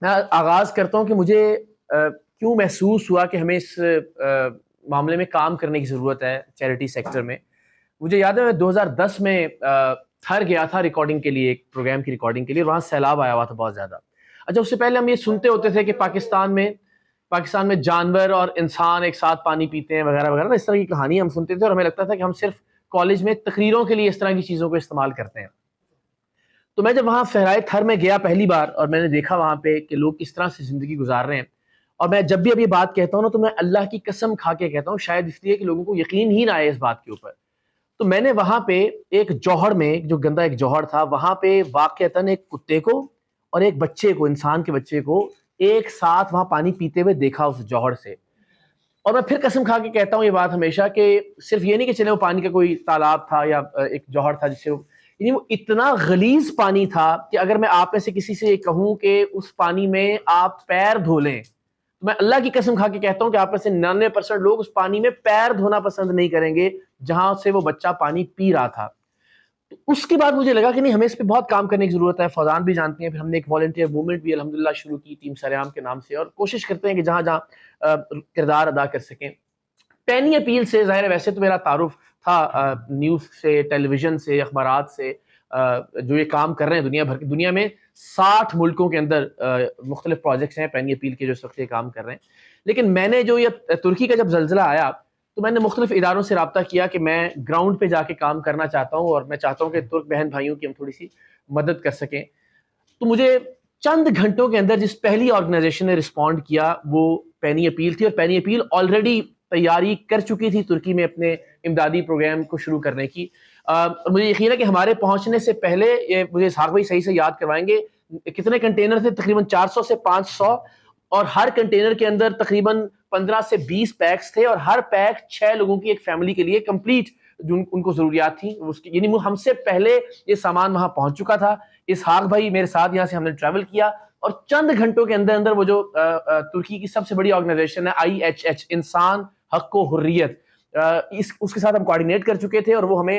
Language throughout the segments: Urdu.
میں آغاز کرتا ہوں کہ مجھے کیوں محسوس ہوا کہ ہمیں اس معاملے میں کام کرنے کی ضرورت ہے چیریٹی سیکٹر میں. مجھے یاد ہے میں 2010 میں تھر گیا تھا ریکارڈنگ کے لیے، ایک پروگرام کی ریکارڈنگ کے لیے. وہاں سیلاب آیا ہوا تھا بہت زیادہ. اچھا، اس سے پہلے ہم یہ سنتے ہوتے تھے کہ پاکستان میں جانور اور انسان ایک ساتھ پانی پیتے ہیں وغیرہ وغیرہ، اس طرح کی کہانی ہم سنتے تھے اور ہمیں لگتا تھا کہ ہم صرف کالج میں تقریروں کے لیے اس طرح کی چیزوں کو استعمال کرتے ہیں. تو میں جب وہاں صحرائے تھر میں گیا پہلی بار اور میں نے دیکھا وہاں پہ کہ لوگ کس طرح سے زندگی گزار رہے ہیں، اور میں جب بھی اب یہ بات کہتا ہوں نا تو میں اللہ کی قسم کھا کے کہتا ہوں، شاید اس لیے کہ لوگوں کو یقین ہی نہ آئے اس بات کے اوپر. تو میں نے وہاں پہ ایک جوہر میں، جو گندا ایک جوہر تھا، وہاں پہ واقعتاً ایک کتے کو اور ایک بچے کو، انسان کے بچے کو ایک ساتھ وہاں پانی پیتے ہوئے دیکھا اس جوہر سے. اور میں پھر قسم کھا کے کہتا ہوں یہ بات ہمیشہ، کہ صرف یہ نہیں کہ چلے وہ پانی کا کوئی تالاب تھا یا ایک جوہر تھا جس سے یعنی وہ اتنا غلیظ پانی تھا کہ اگر میں آپ میں سے کسی سے یہ کہوں کہ اس پانی میں آپ پیر دھو لیں، تو میں اللہ کی قسم کھا کے کہتا ہوں کہ آپ میں سے 99% لوگ اس پانی میں پیر دھونا پسند نہیں کریں گے جہاں سے وہ بچہ پانی پی رہا تھا. اس کے بعد مجھے لگا کہ نہیں، ہمیں اس پہ بہت کام کرنے کی ضرورت ہے. فوزان بھی جانتی ہیں، پھر ہم نے ایک والنٹیئر موومنٹ بھی الحمدللہ شروع کی ٹیم سریام کے نام سے، اور کوشش کرتے ہیں کہ جہاں جہاں کردار ادا کر سکیں. پینی اپیل سے ظاہر ہے ویسے تو میرا تعارف تھا نیوز سے، ٹیلی ویژن سے، اخبارات سے، جو یہ کام کر رہے ہیں دنیا بھر کی، دنیا میں 60 ملکوں کے اندر مختلف پروجیکٹس ہیں پینی اپیل کے جو اس وقت یہ کام کر رہے ہیں. لیکن میں نے جو یہ ترکی کا جب زلزلہ آیا تو میں نے مختلف اداروں سے رابطہ کیا کہ میں گراؤنڈ پہ جا کے کام کرنا چاہتا ہوں، اور میں چاہتا ہوں کہ ترک بہن بھائیوں کی ہم تھوڑی سی مدد کر سکیں. تو مجھے چند گھنٹوں کے اندر جس پہلی آرگنائزیشن نے رسپونڈ کیا وہ پینی اپیل تھی، اور پینی اپیل آلریڈی تیاری کر چکی تھی ترکی میں اپنے امدادی پروگرام کو شروع کرنے کی. اور مجھے یقین ہے کہ ہمارے پہنچنے سے پہلے، مجھے اسحاق بھائی صحیح سے یاد کروائیں گے، کتنے کنٹینر تھے؟ تقریباً 400 سے 500، اور ہر کنٹینر کے اندر تقریباً 15 سے 20 پیکس تھے، اور ہر پیک 6 لوگوں کی ایک فیملی کے لیے کمپلیٹ جو ان کو ضروریات تھیں اس کی، یعنی ہم سے پہلے یہ سامان وہاں پہنچ چکا تھا. اسحاق بھائی میرے ساتھ یہاں سے ہم نے ٹریول کیا، اور چند گھنٹوں کے اندر اندر وہ جو ترکی کی سب سے بڑی آرگنائزیشن ہے IHH، انسان حق و حریت، اس کے ساتھ ہم کوآرڈینیٹ کر چکے تھے، اور وہ ہمیں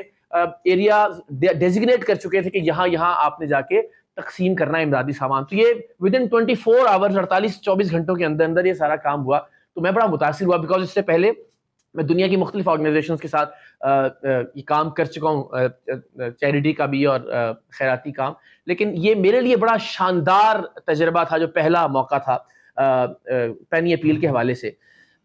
ایریا ڈیزیگنیٹ کر چکے تھے کہ یہاں آپ نے جا کے تقسیم کرنا ہے امدادی سامان. تو یہ ودن 24 آورز، 24 گھنٹوں کے اندر اندر یہ سارا کام ہوا. تو میں بڑا متاثر ہوا، بیکاز اس سے پہلے میں دنیا کی مختلف آرگنائزیشنز کے ساتھ یہ کام کر چکا ہوں، چیریٹی کا بھی اور خیراتی کام. لیکن یہ میرے لیے بڑا شاندار تجربہ تھا، جو پہلا موقع تھا پینی اپیل کے حوالے سے.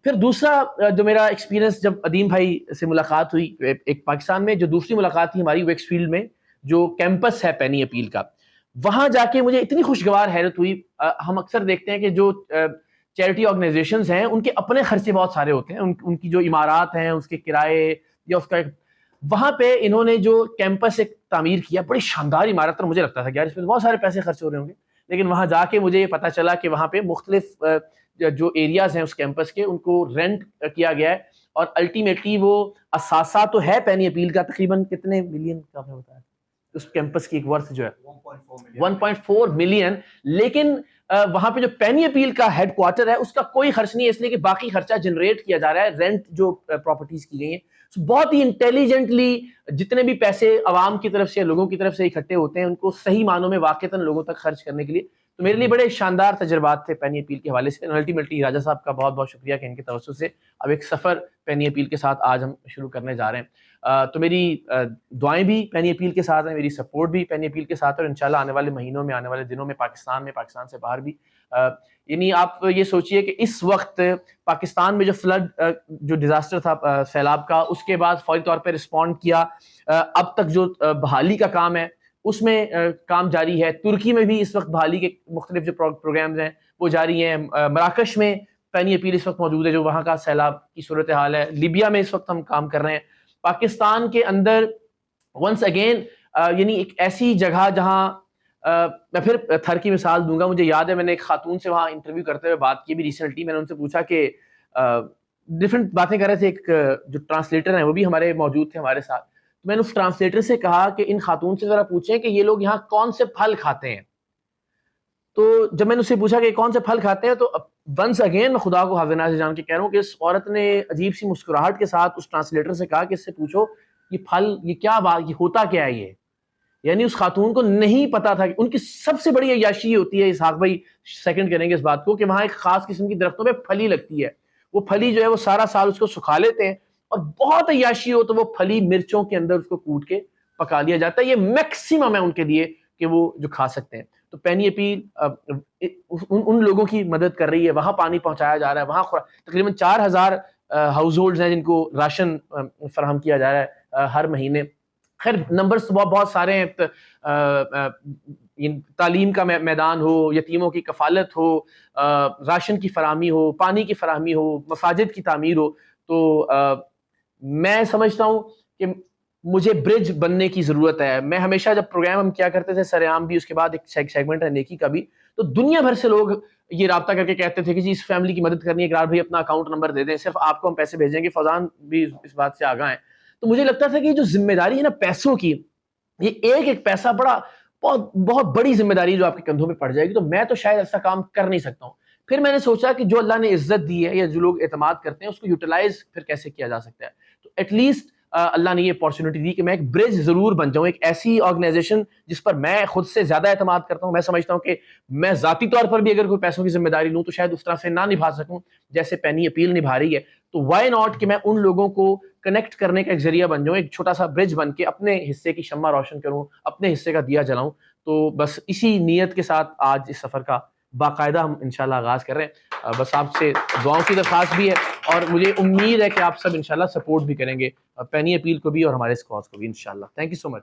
پھر دوسرا جو میرا ایکسپیرینس، جب عدیم بھائی سے ملاقات ہوئی ایک پاکستان میں، جو دوسری ملاقات تھی ہماری ویکس فیلڈ میں جو کیمپس ہے پینی اپیل کا، وہاں جا کے مجھے اتنی خوشگوار حیرت ہوئی. ہم اکثر دیکھتے ہیں کہ جو چیریٹی آرگنائزیشنز ہیں ان کے اپنے خرچے بہت سارے ہوتے ہیں، ان کی جو عمارات ہیں اس کے کرائے یا اس کا وہاں پہ انہوں نے جو کیمپس ایک تعمیر کیا، بڑی شاندار عمارت، اور مجھے لگتا تھا کہ یار اس میں بہت سارے پیسے خرچ ہو رہے ہوں گے. لیکن وہاں جا کے مجھے یہ پتا چلا کہ وہاں پہ مختلف جو ایریاز ہیں اس کیمپس کے، ان کو رینٹ کیا گیا ہے، اور الٹیمیٹلی وہ اثاثہ تو ہے پینی اپیل کا تقریباً کتنے ملین کا آپ نے بتایا اس کیمپس کی ایک ورتھ جو ہے 1.4 ملین. لیکن وہاں پہ جو پینی اپیل کا ہیڈ کوارٹر ہے اس کا کوئی خرچ نہیں ہے، اس لیے کہ باقی خرچہ جنریٹ کیا جا رہا ہے رینٹ جو پراپرٹیز کی گئی ہیں. بہت ہی انٹیلیجنٹلی جتنے بھی پیسے عوام کی طرف سے، لوگوں کی طرف سے اکٹھے ہوتے ہیں، ان کو صحیح معنوں میں واقعتاً لوگوں تک خرچ کرنے کے لیے. تو میرے لیے بڑے شاندار تجربات تھے پینی اپیل کے حوالے سے. الٹیمیٹلی راجہ صاحب کا بہت بہت شکریہ کہ ان کے توسط سے اب ایک سفر پینی اپیل کے ساتھ آج ہم شروع کرنے جا رہے ہیں. تو میری دعائیں بھی پینی اپیل کے ساتھ ہیں، میری سپورٹ بھی پینی اپیل کے ساتھ ہے، اور انشاءاللہ آنے والے مہینوں میں، آنے والے دنوں میں پاکستان سے باہر بھی، یعنی آپ یہ سوچئے کہ اس وقت پاکستان میں جو فلڈ جو ڈیزاسٹر تھا سیلاب کا، اس کے بعد فوری طور پہ رسپونڈ کیا. اب تک جو بحالی کا کام ہے اس میں کام جاری ہے. ترکی میں بھی اس وقت بحالی کے مختلف جو پروگرامز ہیں وہ جاری ہیں. مراکش میں پینی اپیل اس وقت موجود ہے جو وہاں کا سیلاب کی صورتحال ہے. لیبیا میں اس وقت ہم کام کر رہے ہیں. پاکستان کے اندر ونس اگین یعنی ایک ایسی جگہ جہاں میں پھر تھر کی مثال دوں گا. مجھے یاد ہے میں نے ایک خاتون سے وہاں انٹرویو کرتے ہوئے بات کی بھی ریسنٹلی. میں نے ان سے پوچھا کہ ڈفرینٹ باتیں کر رہے تھے. ایک جو ٹرانسلیٹر ہیں وہ بھی ہمارے موجود تھے ہمارے ساتھ. میں نے اس ٹرانسلیٹر سے کہا کہ ان خاتون سے ذرا پوچھیں کہ یہ لوگ یہاں کون سے پھل کھاتے ہیں. تو جب میں نے اس سے پوچھا کہ کون سے پھل کھاتے ہیں، تو ونس اگین میں خدا کو حاضر ناظر جان کے کہہ رہا ہوں کہ اس عورت نے عجیب سی مسکراہٹ کے ساتھ اس ٹرانسلیٹر سے کہا کہ اس سے پوچھو یہ پھل، یہ کیا بات، یہ ہوتا کیا ہے یہ. یعنی اس خاتون کو نہیں پتا تھا کہ ان کی سب سے بڑی عیاشی ہوتی ہے، اسحاق بھائی سیکنڈ کریں گے اس بات کو، کہ وہاں ایک خاص قسم کی درختوں پہ پھلی لگتی ہے، وہ پھلی جو ہے وہ سارا سال اس کو سکھا لیتے ہیں، اور بہت عیاشی ہو تو وہ پھلی مرچوں کے اندر اس کو کوٹ کے پکا لیا جاتا ہے. یہ میکسیمم ہے ان کے لیے کہ وہ جو کھا سکتے ہیں. تو پینی اپیل ان لوگوں کی مدد کر رہی ہے، وہاں پانی پہنچایا جا رہا ہے، وہاں تقریباً 4000 ہاؤس ہولڈز ہیں جن کو راشن فراہم کیا جا رہا ہے ہر مہینے. خیر نمبرز تو بہت سارے ہیں، تعلیم کا میدان ہو، یتیموں کی کفالت ہو، راشن کی فراہمی ہو، پانی کی فراہمی ہو، مساجد کی تعمیر ہو. تو میں سمجھتا ہوں کہ مجھے برج بننے کی ضرورت ہے. میں ہمیشہ جب پروگرام ہم کیا کرتے تھے سرعام بھی، اس کے بعد ایک سیگمنٹ ہے نیکی کا بھی، تو دنیا بھر سے لوگ یہ رابطہ کر کے کہتے تھے کہ جی اس فیملی کی مدد کرنی ہے، اقرار بھائی اپنا اکاؤنٹ نمبر دے دیں، صرف آپ کو ہم پیسے بھیجیں گے. فوزان بھی اس بات سے آگاہ ہیں. تو مجھے لگتا تھا کہ یہ جو ذمہ داری ہے نا پیسوں کی، یہ ایک ایک پیسہ بہت بڑی ذمہ داری جو آپ کے کندھوں پہ پڑ جائے گی. تو میں تو شاید ایسا کام کر نہیں سکتا ہوں. پھر میں نے سوچا کہ جو اللہ نے عزت دی ہے یا جو لوگ اعتماد کرتے ہیں اس کو یوٹیلائز پھر کیسے کیا جا سکتا ہے. تو ایٹ لیسٹ اللہ نے یہ اپارچونیٹی دی کہ میں ایک برج ضرور بن جاؤں، ایک ایسی آرگنائزیشن جس پر میں خود سے زیادہ اعتماد کرتا ہوں. میں سمجھتا ہوں کہ میں ذاتی طور پر بھی اگر کوئی پیسوں کی ذمہ داری لوں تو شاید اس طرح سے نہ نبھا سکوں جیسے پینی اپیل نبھا رہی ہے. تو وائی ناٹ کہ میں ان لوگوں کو کنیکٹ کرنے کا ایک ذریعہ بن جاؤں، ایک چھوٹا سا برج بن کے اپنے حصے کی شمع روشن کروں، اپنے حصے کا دیا جلاؤں. تو بس اسی نیت کے ساتھ آج اس سفر کا باقاعدہ ہم انشاءاللہ آغاز کر رہے ہیں. بس آپ سے دعاؤں کی درخواست بھی ہے، اور مجھے امید ہے کہ آپ سب انشاءاللہ سپورٹ بھی کریں گے پینی اپیل کو بھی اور ہمارے اس کاز کو بھی انشاءاللہ. Thank you so much.